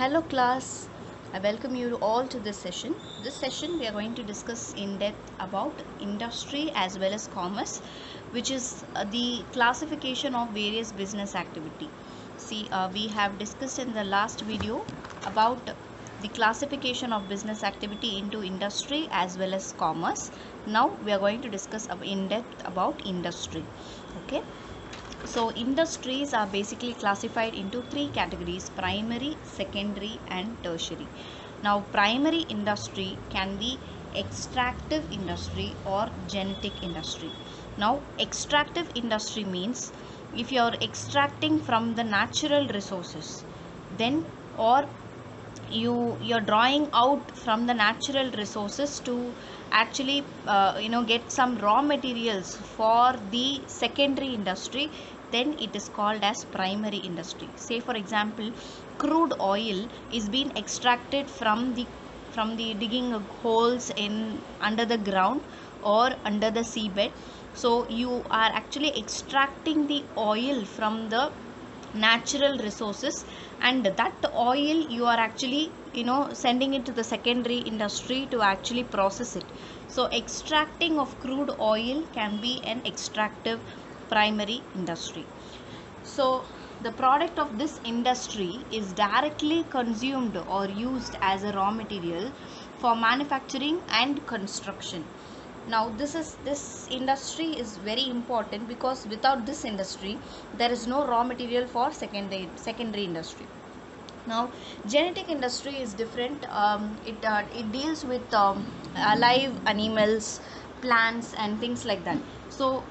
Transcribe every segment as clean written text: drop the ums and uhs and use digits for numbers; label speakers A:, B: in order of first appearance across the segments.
A: Hello class, I welcome you all to this session. This session we are going to discuss in depth about industry as well as commerce, which is the classification of various business activity. We have discussed in the last video about the classification of business activity into industry as well as commerce. Now we are going to discuss in depth about industry. Okay. So industries are basically classified into three categories: primary, secondary and tertiary. Now primary industry can be extractive industry or genetic industry. Now extractive industry means if you are extracting from the natural resources, then or you're drawing out from the natural resources to actually get some raw materials for the secondary industry, then it is called as primary industry. Say for example, crude oil is being extracted from the digging holes in under the ground or under the seabed. So you are actually extracting the oil from the natural resources, and that oil you are actually sending it to the secondary industry to actually process it. So extracting of crude oil can be an extractive primary industry. So the product of this industry is directly consumed or used as a raw material for manufacturing and construction. Now this industry is very important because without this industry there is no raw material for secondary industry. Now genetic industry is different. It deals with alive animals, plants and things like that. So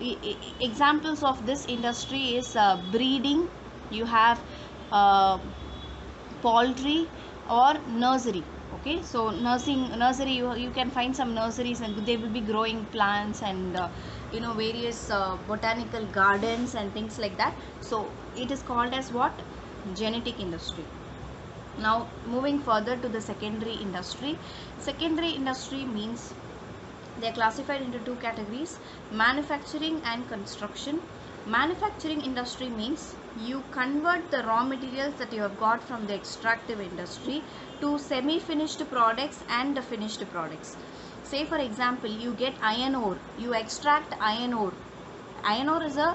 A: examples of this industry is breeding. You have uh, poultry or nursery. Okay, so nursery, you can find some nurseries and they will be growing plants and various botanical gardens and things like that. So it is called as what? Genetic industry. Now moving further to the secondary industry. Secondary industry means they are classified into two categories: manufacturing and construction. Manufacturing industry means you convert the raw materials that you have got from the extractive industry to semi-finished products and finished products. Say for example, you get iron ore, you extract iron ore. Iron ore is a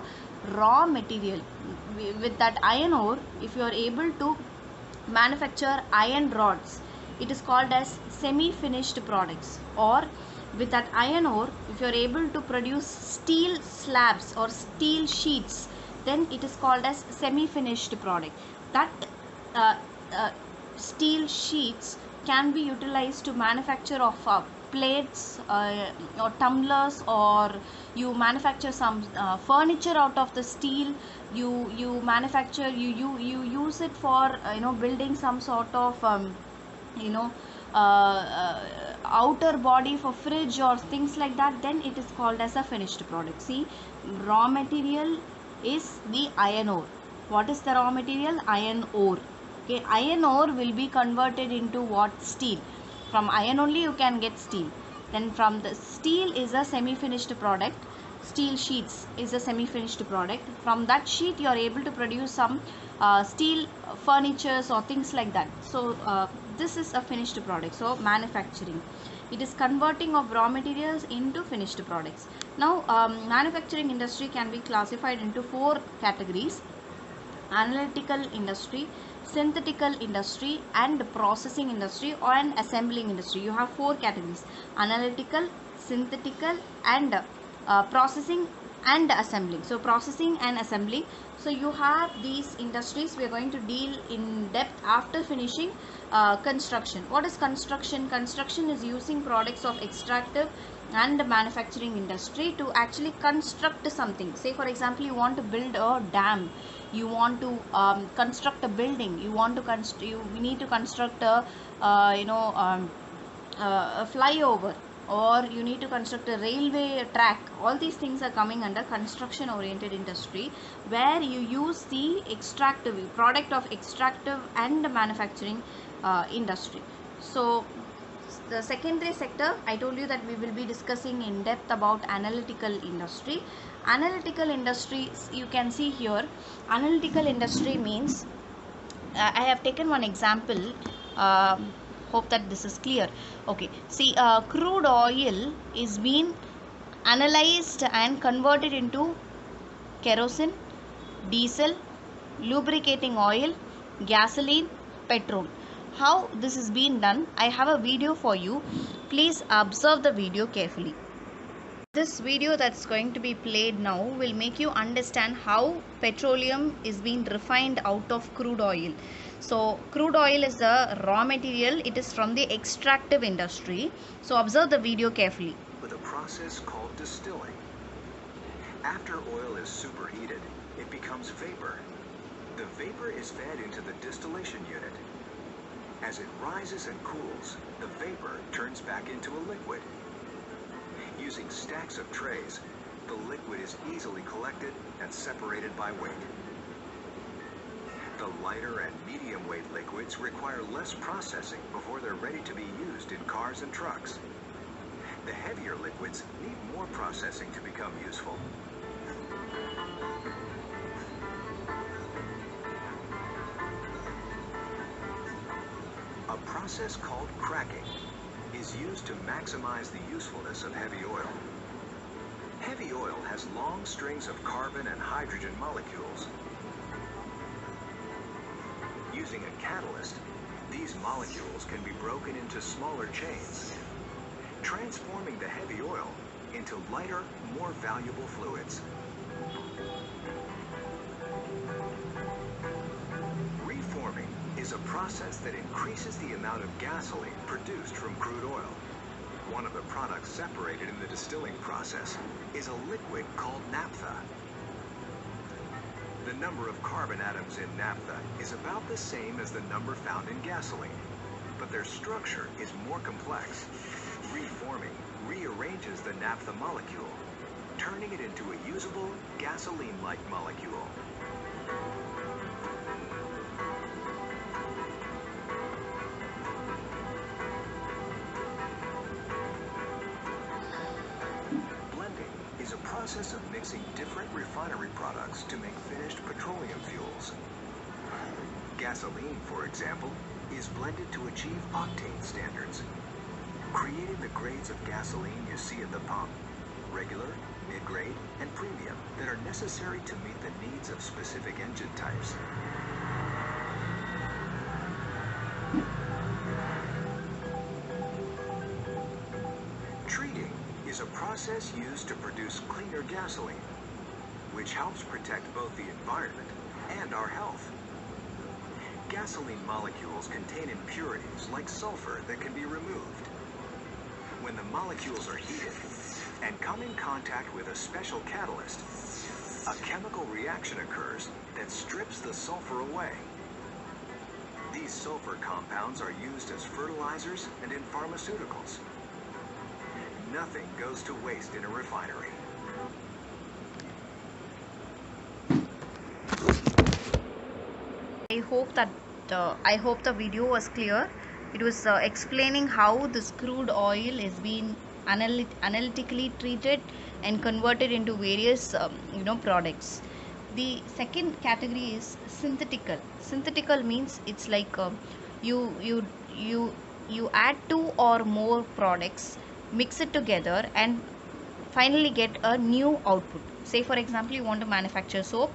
A: raw material. With that iron ore, if you are able to manufacture iron rods, it is called as semi-finished products. Or with that iron ore, if you are able to produce steel slabs or steel sheets, then it is called as semi-finished product. That uh, uh, steel sheets can be utilized to manufacture of plates or tumblers, or you manufacture some furniture out of the steel. You manufacture, you use it for building some sort of you know outer body for fridge or things like that, then it is called as a finished product. See, raw material is the iron ore. What is the raw material? Iron ore. Okay, iron ore will be converted into what? Steel. From iron only you can get steel. Then from the steel is a semi-finished product. Steel sheets is a semi-finished product. From that sheet you are able to produce some steel furnitures or things like that. So this is a finished product. So manufacturing, it is converting of raw materials into finished products. Now manufacturing industry can be classified into four categories: analytical industry, synthetical industry and processing industry or an assembling industry. You have four categories: analytical, synthetical and processing and assembling. So processing and assembling. So you have these industries. We are going to deal in depth after finishing construction. What is construction? Construction is using products of extractive and manufacturing industry to actually construct something. Say for example, you want to build a dam, you want to construct a building, you want to you need to construct a a flyover, or you need to construct a railway track. All these things are coming under construction oriented industry, where you use the extractive product of extractive and manufacturing industry. So the secondary sector, I told you that we will be discussing in depth about analytical industry. Analytical industry, you can see here, analytical industry means I have taken one example. Hope that this is clear. Okay, see, crude oil is being analyzed and converted into kerosene, diesel, lubricating oil, gasoline, petrol. How this is being done, I have a video for you. Please observe the video carefully. This video that's going to be played now will make you understand how petroleum is being refined out of crude oil. So crude oil is the raw material. It is from the extractive industry. So observe the video carefully.
B: With a process called distilling. After oil is superheated, it becomes vapor. The vapor is fed into the distillation unit. As it rises and cools, the vapor turns back into a liquid. Using stacks of trays, the liquid is easily collected and separated by weight. The lighter and medium weight liquids require less processing before they're ready to be used in cars and trucks. The heavier liquids need more processing to become useful. A process called cracking is used to maximize the usefulness of heavy oil. Heavy oil has long strings of carbon and hydrogen molecules. Using a catalyst, these molecules can be broken into smaller chains, transforming the heavy oil into lighter, more valuable fluids. Reforming is a process that increases the amount of gasoline produced from crude oil. One of the products separated in the distilling process is a liquid called naphtha. The number of carbon atoms in naphtha is about the same as the number found in gasoline, but their structure is more complex. Reforming rearranges the naphtha molecule, turning it into a usable gasoline-like molecule. Is a process of mixing different refinery products to make finished petroleum fuels. Gasoline, for example, is blended to achieve octane standards, creating the grades of gasoline you see at the pump, regular, mid-grade, and premium, that are necessary to meet the needs of specific engine types. Treating is a process used to produce cleaner gasoline, which helps protect both the environment and our health. Gasoline molecules contain impurities like sulfur that can be removed. When the molecules are heated and come in contact with a special catalyst, a chemical reaction occurs that strips the sulfur away. These sulfur compounds are used as fertilizers and in pharmaceuticals. Nothing goes to waste in a refinery.
A: I hope the video was clear. It was explaining how this crude oil is being analytically treated and converted into various products. The second category is synthetical. Synthetical means it's like you add two or more products, mix it together, and finally get a new output. Say for example, you want to manufacture soap.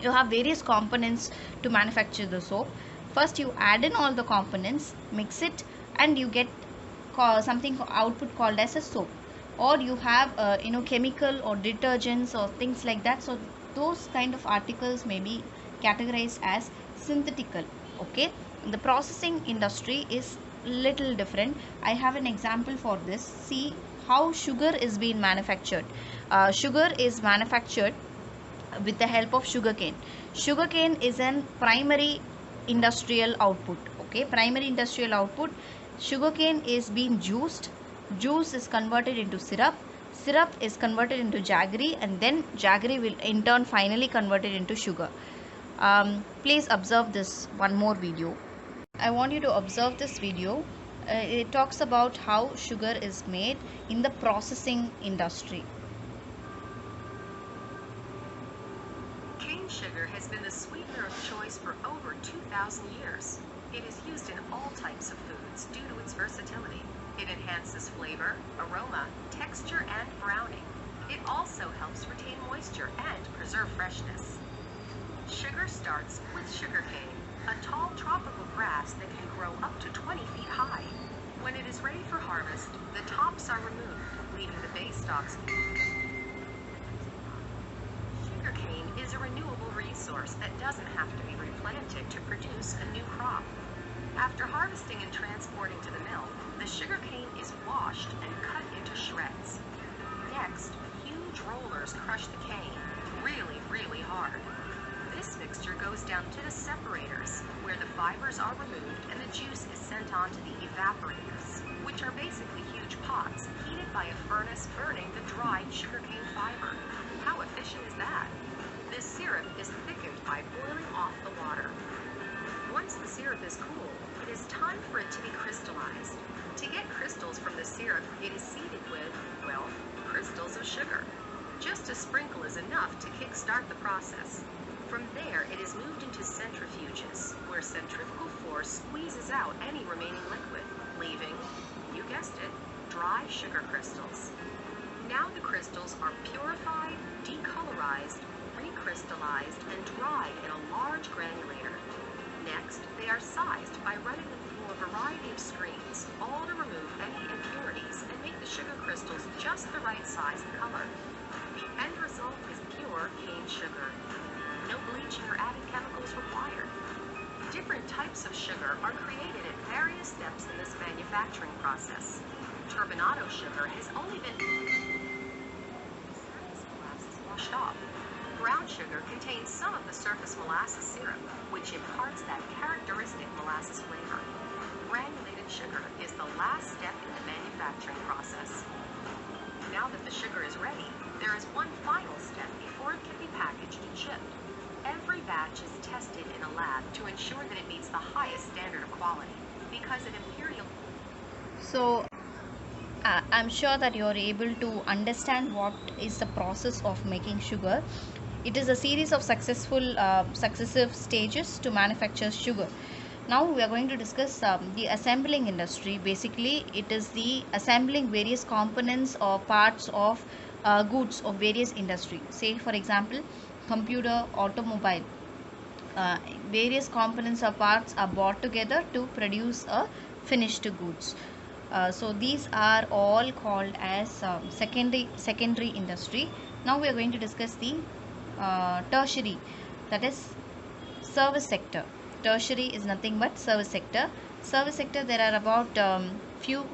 A: You have various components to manufacture the soap. First you add in all the components, mix it, and you get something output called as a soap. Or you have chemical or detergents or things like that. So those kind of articles may be categorized as synthetical. Okay, the processing industry is little different. I have an example for this. See how sugar is being manufactured. Sugar is manufactured with the help of sugarcane. Sugarcane is an primary industrial output. Okay, primary industrial output. Sugarcane is being juiced. Juice is converted into syrup. Syrup is converted into jaggery, and then jaggery will in turn finally converted into sugar. Please observe this one more video. I want you to observe this video. It talks about how sugar is made in the processing industry.
C: Cane sugar has been the sweetener of choice for over 2,000 years. It is used in all types of foods due to its versatility. It enhances flavor, aroma, texture, and browning. It also helps retain moisture and preserve freshness. Sugar starts with sugarcane, a tall tropical grass that can grow up to 20 feet high. When it is ready for harvest, the tops are removed, leaving the base stalks. Sugarcane is a renewable resource that doesn't have to be replanted to produce a new crop. After harvesting and transporting to the mill, the sugarcane is washed and cut into shreds. Next, huge rollers crush the cane, really hard. This mixture goes down to the separators, where the fibers are removed and the juice is sent on to the evaporators, which are basically huge pots heated by a furnace burning the dried sugarcane fiber. How efficient is that? This syrup is thickened by boiling off the water. Once the syrup is cool, it is time for it to be crystallized. To get crystals from the syrup, it is seeded with, well, crystals of sugar. Just a sprinkle is enough to kickstart the process. From there, it is moved into centrifuges, where centrifugal force squeezes out any remaining liquid, leaving, you guessed it, dry sugar crystals. Now the crystals are purified, decolorized, recrystallized, and dried in a large granulator. Next, they are sized by running them through a variety of screens, all to remove any impurities and make the sugar crystals just the right size and color. The end result is pure cane sugar. No bleaching or added chemicals required. Different types of sugar are created at various steps in this manufacturing process. Turbinado sugar has only been molasses washed off. Brown sugar contains some of the surface molasses syrup, which imparts that characteristic molasses flavor. Granulated sugar is the last step in the manufacturing process. Now that the sugar is ready, there is one final step before it can be packaged and shipped. Every batch is tested in a lab to ensure that it meets the highest standard of quality, because at Imperial...
A: So I'm sure that you are able to understand what is the process of making sugar. It is a series of successive stages to manufacture sugar. Now we are going to discuss the assembling industry. Basically, it is the assembling various components or parts of goods of various industry. Say for example, computer, automobile. Various components or parts are brought together to produce a finished goods. So these are all called as secondary industry. Now we are going to discuss the tertiary, that is service sector. Tertiary is nothing but service sector. Service sector, there are about few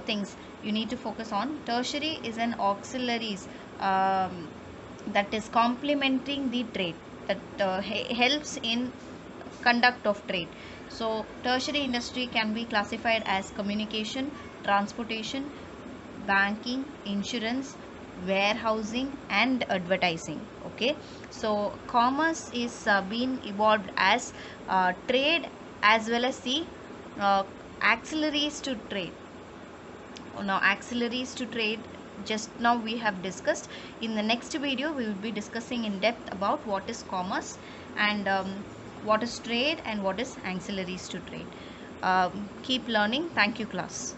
A: things you need to focus on. Tertiary is an auxiliaries that is complementing the trade, that helps in conduct of trade. So tertiary industry can be classified as communication, transportation, banking, insurance, warehousing, and advertising. Okay, so commerce is being evolved as trade as well as the auxiliaries to trade. Now auxiliaries to trade, just now we have discussed. In the next video we will be discussing in depth about what is commerce and what is trade and what is ancillaries to trade. Keep learning. Thank you, class.